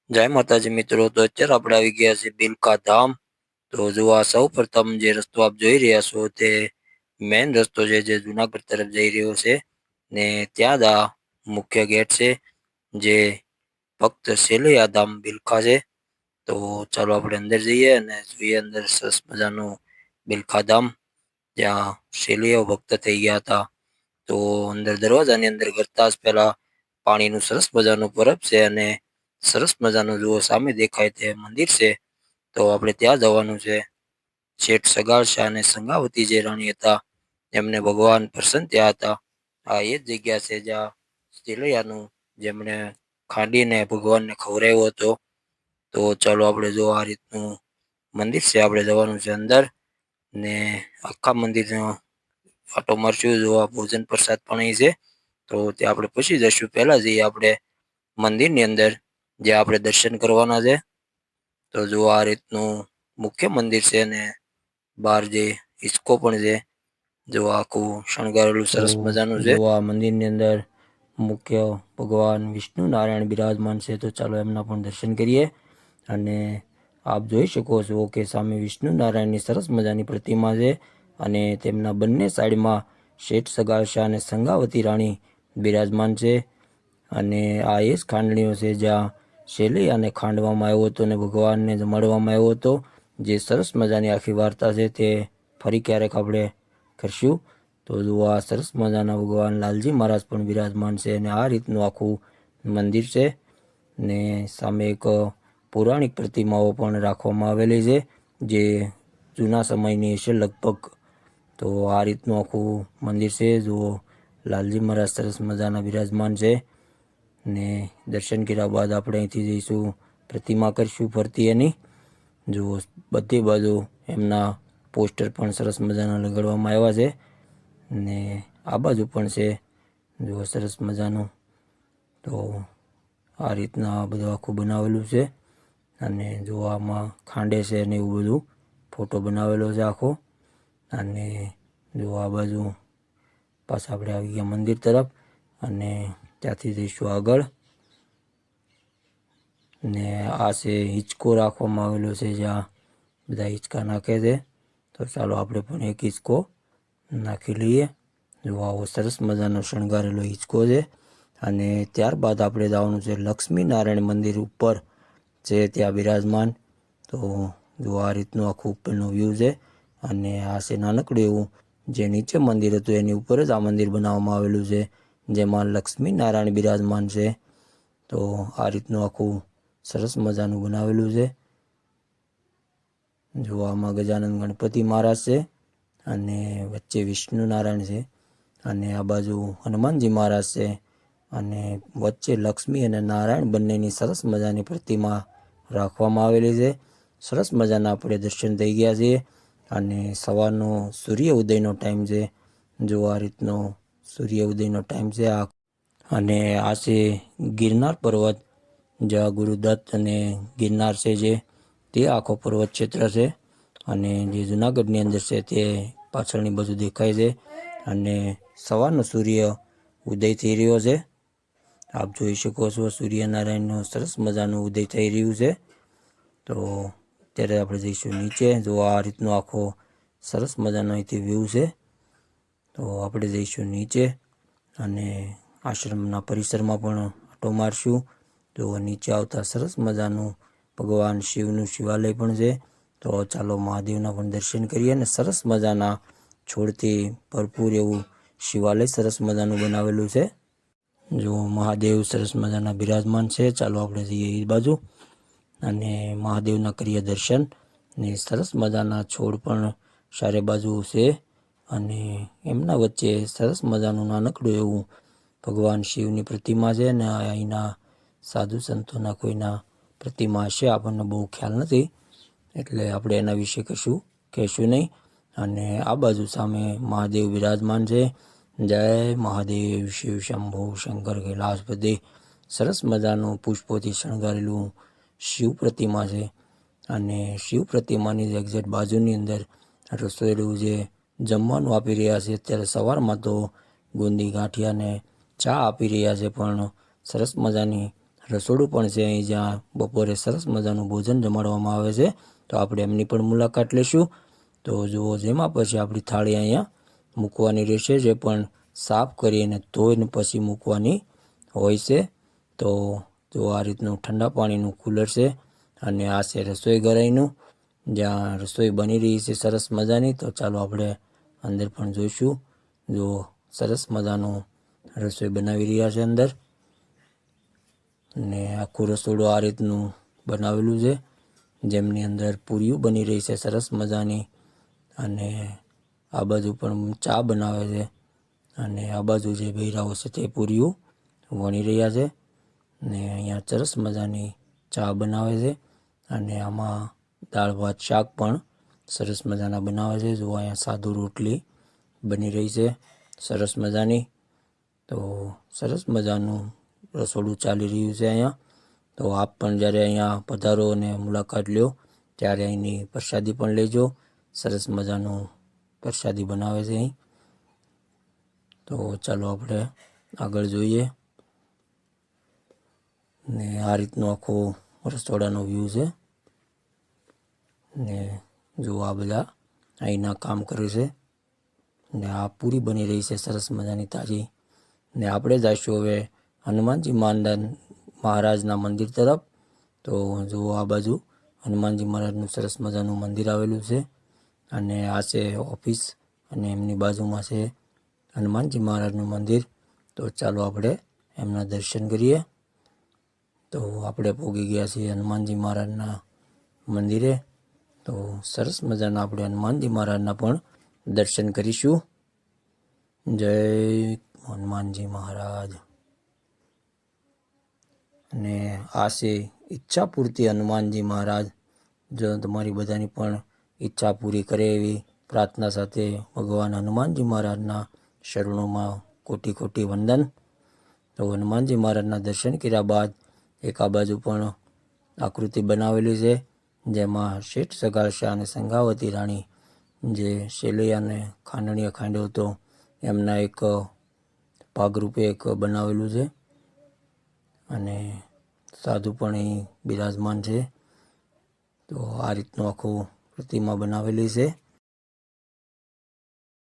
જય માતાજી મિત્રો, તો અત્યારે આપણે આવી ગયા છે બિલકા ધામ. તો જો આ સૌ પ્રથમ જે રસ્તો આપ જોઈ રહ્યા છો તે મેન રસ્તો છે જે જુનાગઢ તરફ જઈ રહ્યો છે ને ત્યાં જ આ મુખ્ય ગેટ છે જે ફક્ત શેલૈયા ધામ બિલખા છે. તો ચાલો આપણે અંદર જઈએ અને જોઈએ અંદર સરસ મજાનું બિલખા ધામ જ્યાં શેલીઓ ભક્ત થઈ ગયા હતા. તો અંદર દરવાજાની અંદર કરતા જ પહેલા પાણીનું સરસ મજાનું પરબ છે અને સરસ મજાનું જુઓ સામે દેખાય તે મંદિર છે. તો આપણે ત્યાં જવાનું છે. શેઠ સગાર શાહ અને સંગાવતી જે રાણી હતા એમને ભગવાન પ્રસન્ન થયા હતા. આ એ જ જગ્યા છે જ્યાં શેલૈયાનું જેમણે ખાંડીને ભગવાનને ખવડાવ્યો હતો. તો ચાલો આપણે જો આ રીતનું મંદિર છે, આપણે જવાનું છે અંદર ને આખા મંદિરનો ફાટો મારશું. જો આ ભોજન પ્રસાદ પણ અહીં છે. તો ત્યાં આપણે પૂછી જશું. પહેલા જઈએ આપણે મંદિરની અંદર જે આપણે દર્શન કરવાના છે. તો જો આ રીતનું મુખ્ય મંદિર છે ને બહાર જે હિચકો પણ છે. જો આખું શણગારેલું સરસ મજાનું છે. જો આ મંદિરની અંદર મુખ્ય ભગવાન વિષ્ણુ નારાયણ બિરાજમાન છે. તો ચાલો એમના પણ દર્શન કરીએ. અને આપ જોઈ શકો છો કે સામે વિષ્ણુ નારાયણની સરસ મજાની પ્રતિમા છે અને તેમના બંને સાઈડમાં શેઠ સગાર શાહ અને સંગાવતી રાણી બિરાજમાન છે. અને આ એ જ ખાંડણીઓ છે જ્યાં શેલૈયાને ખાંડવામાં આવ્યો હતો અને ભગવાનને જમાડવામાં આવ્યો હતો. જે સરસ મજાની આખી વાર્તા છે તે ફરી ક્યારેક આપણે કરશું. તો જુઓ આ સરસ મજાના ભગવાન લાલજી મહારાજ પણ બિરાજમાન છે અને આ રીતનું આખું મંદિર છે. ને સામે એક પૌરાણિક પ્રતિમાઓ પણ રાખવામાં આવેલી છે જે જૂના સમયની છે લગભગ. તો આ રીતનું આખું મંદિર છે. જુઓ લાલજી મહારાજ સરસ મજાના બિરાજમાન છે. ને દર્શન કર્યા બાદ આપણે અહીંથી જઈશું, પ્રતિમા કરીશું ફરતી એની. જુઓ બધી બાજુ એમના પોસ્ટર પણ સરસ મજાના લગાડવામાં આવ્યા છે ને આ બાજુ પણ છે જુઓ સરસ મજાનું. તો આ રીતના બધું આખું બનાવેલું છે અને જો આમાં ખાંડે છે ને એવું બધું ફોટો બનાવેલો છે આખો. અને જો આ બાજુ પાછા આપણે આવી ગયા મંદિર તરફ અને ત્યાંથી જઈશું આગળ. ને આ છે હિંચકો રાખવામાં આવેલો છે જ્યાં બધા હિંચકા નાખે છે. તો ચાલો આપણે પણ એક હિંચકો નાખી લઈએ. જો આવો સરસ મજાનો શણગારેલો હિંચકો છે. અને ત્યારબાદ આપણે જવાનું છે લક્ષ્મી નારાયણ મંદિર ઉપર છે ત્યાં બિરાજમાન. તો જો આ રીતનું આખું ઉપરનું વ્યૂ છે અને આ છે નાનકડું એવું જે નીચે મંદિર હતું એની ઉપર જ આ મંદિર બનાવવામાં આવેલું છે જેમાં લક્ષ્મી નારાયણ બિરાજમાન છે. તો આ રીતનું આખું સરસ મજાનું બનાવેલું છે. જો આમાં ગજાનંદ ગણપતિ મહારાજ છે અને વચ્ચે વિષ્ણુ નારાયણ છે અને આ બાજુ હનુમાનજી મહારાજ છે અને વચ્ચે લક્ષ્મી અને નારાયણ બંનેની સરસ મજાની પ્રતિમા રાખવામાં આવેલી છે. સરસ મજાના આપણે દર્શન થઈ ગયા છીએ અને સવારનો સૂર્ય ઉદયનો ટાઈમ છે. જો આ રીતનો સૂર્ય ઉદયનો ટાઈમ છે આ. અને આ છે ગિરનાર પર્વત જ્યાં ગુરુદત્ત અને ગિરનાર છે જે તે આખો પર્વત ક્ષેત્ર છે. અને જે જુનાગઢની અંદર છે તે પાછળની બાજુ દેખાય છે અને સવારનો સૂર્ય ઉદય થઈ રહ્યો છે. આપ જોઈ શકો છો સૂર્યનારાયણનો સરસ મજાનું ઉદય થઈ રહ્યું છે. તો અત્યારે આપણે જઈશું નીચે. જો આ રીતનો આખો સરસ મજાનો અહીંથી વ્યૂ છે. તો આપણે જઈશું નીચે અને આશ્રમના પરિસરમાં પણ આંટો મારશું. તો નીચે આવતા સરસ મજાનું ભગવાન શિવનું શિવાલય પણ છે. તો ચાલો મહાદેવના પણ દર્શન કરીએ અને સરસ મજાના છોડથી ભરપૂર એવું શિવાલય સરસ મજાનું બનાવેલું છે. જો મહાદેવ સરસ મજાના બિરાજમાન છે. ચાલો આપણે જઈએ એ બાજુ અને મહાદેવના કરીએ દર્શન. ને સરસ મજાના છોડ પણ ચારે બાજુ છે અને એમના વચ્ચે સરસ મજાનું નાનકડું એવું ભગવાન શિવની પ્રતિમા છે ને અહીંના સાધુ સંતોના કોઈના પ્રતિમા હશે, આપણને બહુ ખ્યાલ નથી એટલે આપણે એના વિશે કહેશું નહીં. અને આ બાજુ સામે મહાદેવ બિરાજમાન છે. જય મહાદેવ શિવ શંભો શંકર કૈલાસપતિ. સરસ મજાનું પુષ્પોથી શણગારેલું શિવ પ્રતિમા છે અને શિવ પ્રતિમાની એક્ઝેક્ટ બાજુની અંદર રસોઈયું જે જમવાનું આપી રહ્યા છે. અત્યારે સવારમાં તો ગુંદી ગાંઠિયાને ચા આપી રહ્યા છે પણ સરસ મજાની રસોડું પણ છે અહીં, જ્યાં બપોરે સરસ મજાનું ભોજન જમાડવામાં આવે છે. તો આપણે એમની પણ મુલાકાત લેશું. તો જુઓ, જેમાં પછી આપણી થાળી અહીંયા મૂકવાની રહેશે, જે પણ સાફ કરીને ધોઈને પછી મૂકવાની હોય છે. તો જો આ રીતનું ઠંડા પાણીનું કુલર છે, અને આ છે રસોઈ ઘર અહીંનું, જ્યાં રસોઈ બની રહી છે સરસ મજાની. તો ચાલો આપણે અંદર પણ જોઈશું. જો સરસ મજાનું રસોઈ બનાવી રહ્યા છે અંદર, ને આખું રસોડું આ રીતનું બનાવેલું છે, જેમની અંદર પૂરીઓ બની રહી છે સરસ મજાની. અને આ બાજુ પણ ચા બનાવે છે, અને આ બાજુ જે બૈરાઓ છે તે પૂરીઓ વણી રહ્યા છે. ને અહીંયા સરસ મજાની ચા બનાવે છે, અને આમાં દાળ ભાત શાક પણ સરસ મજાના બનાવે છે. જો અહીંયા સાદું રોટલી બની રહી છે સરસ મજાની. તો સરસ મજાનું રસોડું ચાલી રહ્યું છે અહીંયા. તો આપ પણ જ્યારે અહીંયા પધારો અને મુલાકાત લ્યો, ત્યારે અહીંની પ્રસાદી પણ લેજો. સરસ મજાનું પ્રસાદી બનાવે છે અહીં. તો ચાલો આપણે આગળ જોઈએ. ને આ રીતનો આખો રસોડાનો વ્યૂ છે. ને જો આ બધા અહીંના કામ કરે છે, ને આ પૂરી બની રહી છે સરસ મજાની તાજી. ને આપણે જઈશું હવે હનુમાનજી મહારાજના મંદિર તરફ. તો જો આ બાજુ હનુમાનજી મહારાજનું સરસ મજાનું મંદિર આવેલું છે, અને આ છે ઓફિસ, અને એમની બાજુમાં છે હનુમાનજી મહારાજનું મંદિર. તો ચાલો આપણે એમના દર્શન કરીએ. તો આપણે પહોંચી ગયા છીએ હનુમાનજી મહારાજના મંદિરે. તો સરસ મજાના આપણે હનુમાનજી મહારાજના પણ દર્શન કરીશું. જય હનુમાનજી મહારાજ. અને આ છે ઈચ્છા પૂર્તિ હનુમાનજી મહારાજ. જો તમારી બધાની પણ ઈચ્છા પૂરી કરે એવી પ્રાર્થના સાથે ભગવાન હનુમાનજી મહારાજના શરણોમાં કોટી કોટી વંદન. તો હનુમાનજી મહારાજના દર્શન કર્યા બાદ એક આ બાજુ પણ આકૃતિ બનાવેલી છે, જેમાં શેઠ સગાર શાહ અને સંગાવતી રાણી, જે શેલૈયાને ખાંડણીએ ખાંડ્યો હતો, એમના એક ભાગરૂપે એક બનાવેલું છે. અને સાધુ પણ અહીં બિરાજમાન છે. તો આ રીતનું આખું પ્રતિમા બનાવેલી છે.